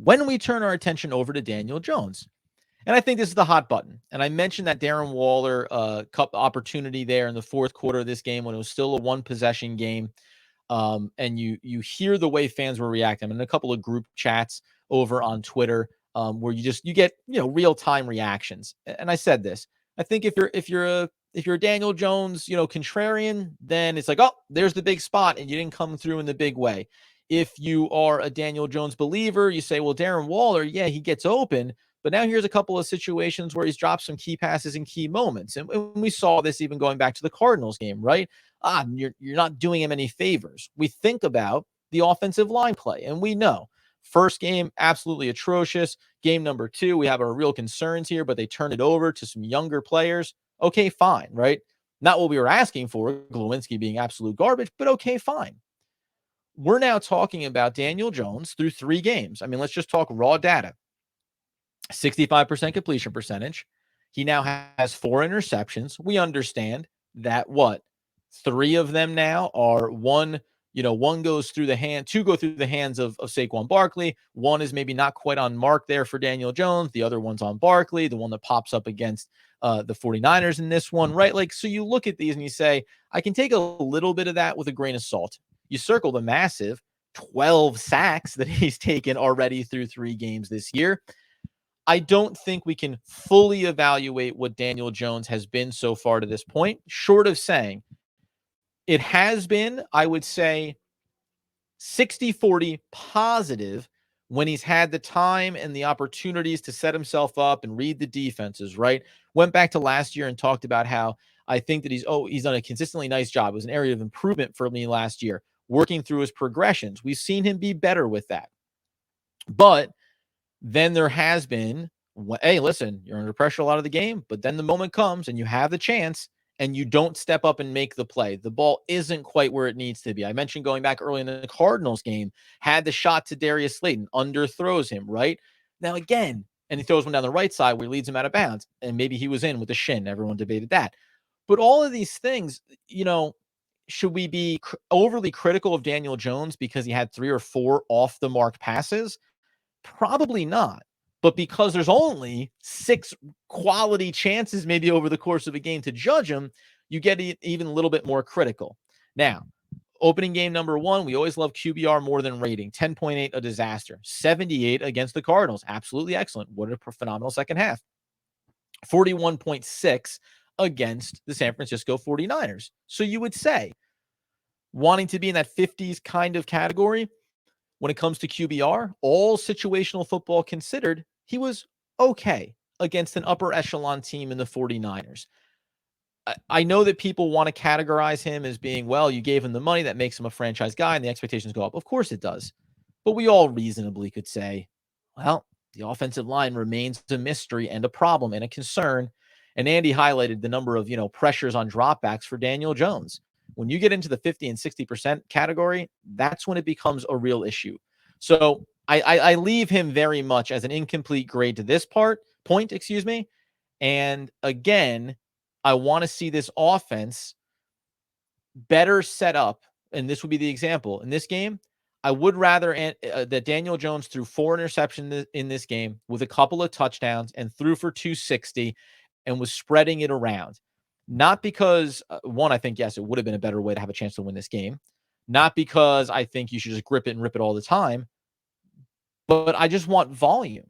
when we turn our attention over to Daniel Jones. And I think this is the hot button. And I mentioned that Darren Waller cup opportunity there in the fourth quarter of this game when it was still a one-possession game. And you hear the way fans were reacting. I'm in a couple of group chats over on Twitter where you get real-time reactions. And I said this. I think if you're a Daniel Jones, contrarian, then it's like, oh, there's the big spot, and you didn't come through in the big way. If you are a Daniel Jones believer, you say, well, Darren Waller, yeah, he gets open, but now here's a couple of situations where he's dropped some key passes in key moments. And we saw this even going back to the Cardinals game, right? You're not doing him any favors. We think about the offensive line play, and we know first game, absolutely atrocious. Game number 2, we have our real concerns here, but they turn it over to some younger players. Okay, fine, right? Not what we were asking for, Glowinski being absolute garbage, but okay, fine. We're now talking about Daniel Jones through 3 games. I mean, let's just talk raw data. 65% completion percentage. He now has 4 interceptions. We understand that 3 of them now are one goes through the hand, 2 go through the hands of Saquon Barkley. 1 is maybe not quite on mark there for Daniel Jones. The other one's on Barkley, the one that pops up against the 49ers in this one, right? Like, so you look at these and you say, I can take a little bit of that with a grain of salt. You circle the massive 12 sacks that he's taken already through 3 games this year. I don't think we can fully evaluate what Daniel Jones has been so far to this point, short of saying it has been, I would say, 60-40 positive when he's had the time and the opportunities to set himself up and read the defenses, right? Went back to last year and talked about how I think that he's done a consistently nice job. It was an area of improvement for me last year, working through his progressions. We've seen him be better with that. But then there has been, hey, listen, you're under pressure a lot of the game, but then the moment comes and you have the chance and you don't step up and make the play. The ball isn't quite where it needs to be. I mentioned going back early in the Cardinals game, had the shot to Darius Slayton, underthrows him, right? Now again, and he throws one down the right side where he leads him out of bounds, and maybe he was in with the shin. Everyone debated that. But all of these things, should we be overly critical of Daniel Jones because he had 3 or 4 off-the-mark passes? Probably not. But because there's only 6 quality chances maybe over the course of a game to judge him, you get even a little bit more critical. Now, opening game number 1, we always love QBR more than rating. 10.8, a disaster. 78 against the Cardinals. Absolutely excellent. What a phenomenal second half. 41.6 against the San Francisco 49ers. So you would say, wanting to be in that 50s kind of category, when it comes to QBR, all situational football considered, he was okay against an upper echelon team in the 49ers. I know that people want to categorize him as being, well, you gave him the money, that makes him a franchise guy, and the expectations go up. Of course it does. But we all reasonably could say, well, the offensive line remains a mystery and a problem and a concern. And Andy highlighted the number of, pressures on dropbacks for Daniel Jones. When you get into the 50 and 60% category, that's when it becomes a real issue. So I leave him very much as an incomplete grade to this point. And again, I want to see this offense better set up. And this would be the example. In this game, I would rather that Daniel Jones threw 4 interceptions in this game with a couple of touchdowns and threw for 260 and was spreading it around. Not because, one, I think, yes, it would have been a better way to have a chance to win this game. Not because I think you should just grip it and rip it all the time. But I just want volume.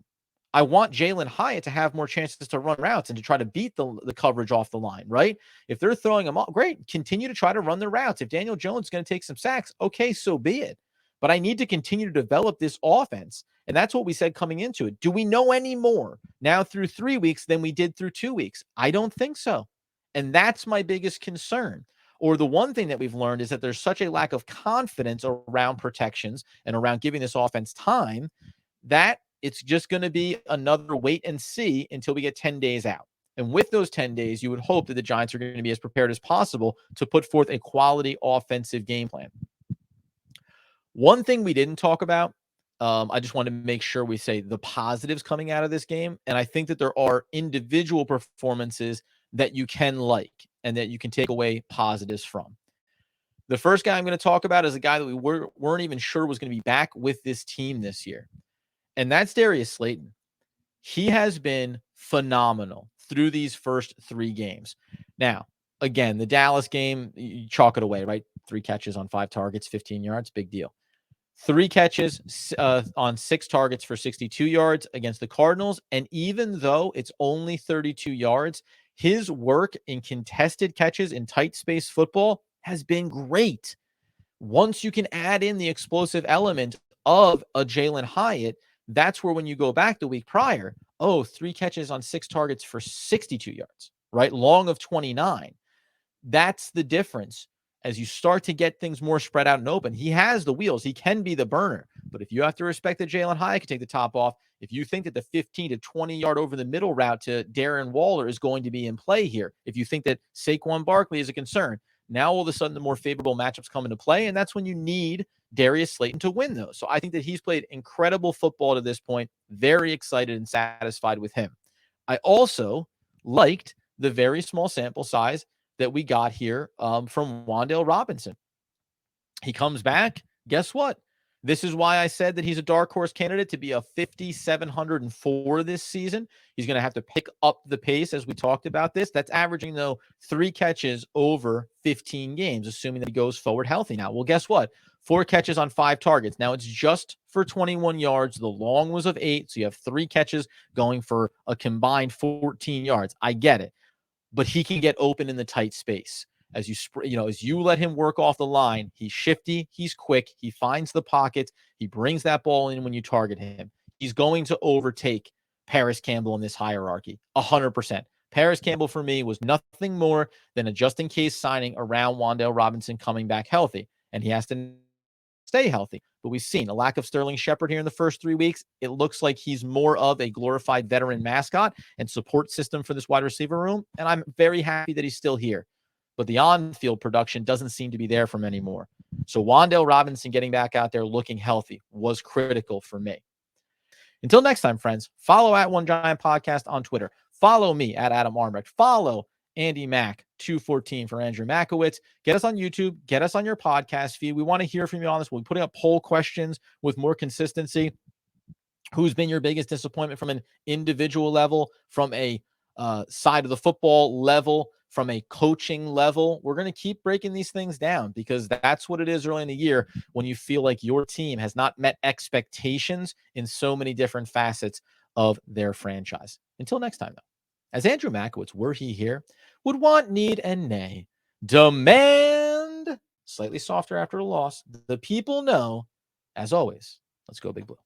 I want Jalin Hyatt to have more chances to run routes and to try to beat the coverage off the line, right? If they're throwing them off, great. Continue to try to run the routes. If Daniel Jones is going to take some sacks, okay, so be it. But I need to continue to develop this offense. And that's what we said coming into it. Do we know any more now through 3 weeks than we did through 2 weeks? I don't think so. And that's my biggest concern. Or the one thing that we've learned is that there's such a lack of confidence around protections and around giving this offense time that it's just going to be another wait and see until we get 10 days out. And with those 10 days, you would hope that the Giants are going to be as prepared as possible to put forth a quality offensive game plan. One thing we didn't talk about, I just want to make sure we say the positives coming out of this game. And I think that there are individual performances that you can like and that you can take away positives from. The first guy I'm going to talk about is a guy that we weren't even sure was going to be back with this team this year. and that's Darius Slayton. He has been phenomenal through these first 3 games. Now, again, the Dallas game, you chalk it away, right? 3 catches on 5 targets, 15 yards, big deal. 3 catches on 6 targets for 62 yards against the Cardinals. And even though it's only 32 yards, his work in contested catches in tight space football has been great. Once you can add in the explosive element of a Jalin Hyatt, that's where when you go back the week prior, 3 catches on 6 targets for 62 yards, right? Long of 29. That's the difference. As you start to get things more spread out and open, he has the wheels. He can be the burner. But if you have to respect that Jalin Hyatt can take the top off, if you think that the 15 to 20 yard over the middle route to Darren Waller is going to be in play here, if you think that Saquon Barkley is a concern, now all of a sudden the more favorable matchups come into play, and that's when you need Darius Slayton to win those. So I think that he's played incredible football to this point. Very excited and satisfied with him. I also liked the very small sample size that we got here from Wan'Dale Robinson. He comes back. Guess what? This is why I said that he's a dark horse candidate to be a 5,704 this season. He's going to have to pick up the pace as we talked about this. That's averaging, though, 3 catches over 15 games, assuming that he goes forward healthy now. Well, guess what? 4 catches on 5 targets. Now it's just for 21 yards. The long was of 8. So you have 3 catches going for a combined 14 yards. I get it. But he can get open in the tight space. As you let him work off the line, he's shifty, he's quick, he finds the pockets, he brings that ball in when you target him. He's going to overtake Paris Campbell in this hierarchy, 100%. Paris Campbell for me was nothing more than a just-in-case signing around Wan'Dale Robinson coming back healthy, and he has to stay healthy. But we've seen a lack of Sterling Shepard here in the first 3 weeks. It looks like he's more of a glorified veteran mascot and support system for this wide receiver room, and I'm very happy that he's still here. But the on-field production doesn't seem to be there from anymore. So Wan'Dale Robinson getting back out there looking healthy was critical for me. Until next time, friends, follow at One Giant Podcast on Twitter. Follow me at Adam Armbrecht. Follow Andy Mack 214 for Andrew Makowitz. Get us on YouTube. Get us on your podcast feed. We want to hear from you on this. We'll be putting up poll questions with more consistency. Who's been your biggest disappointment from an individual level, from a side of the football level, from a coaching level? We're going to keep breaking these things down because that's what it is early in the year when you feel like your team has not met expectations in so many different facets of their franchise. Until next time, though, as Andrew Makowitz, were he here, would want, need, and nay, demand, slightly softer after a loss, the people know, as always, let's go Big Blue.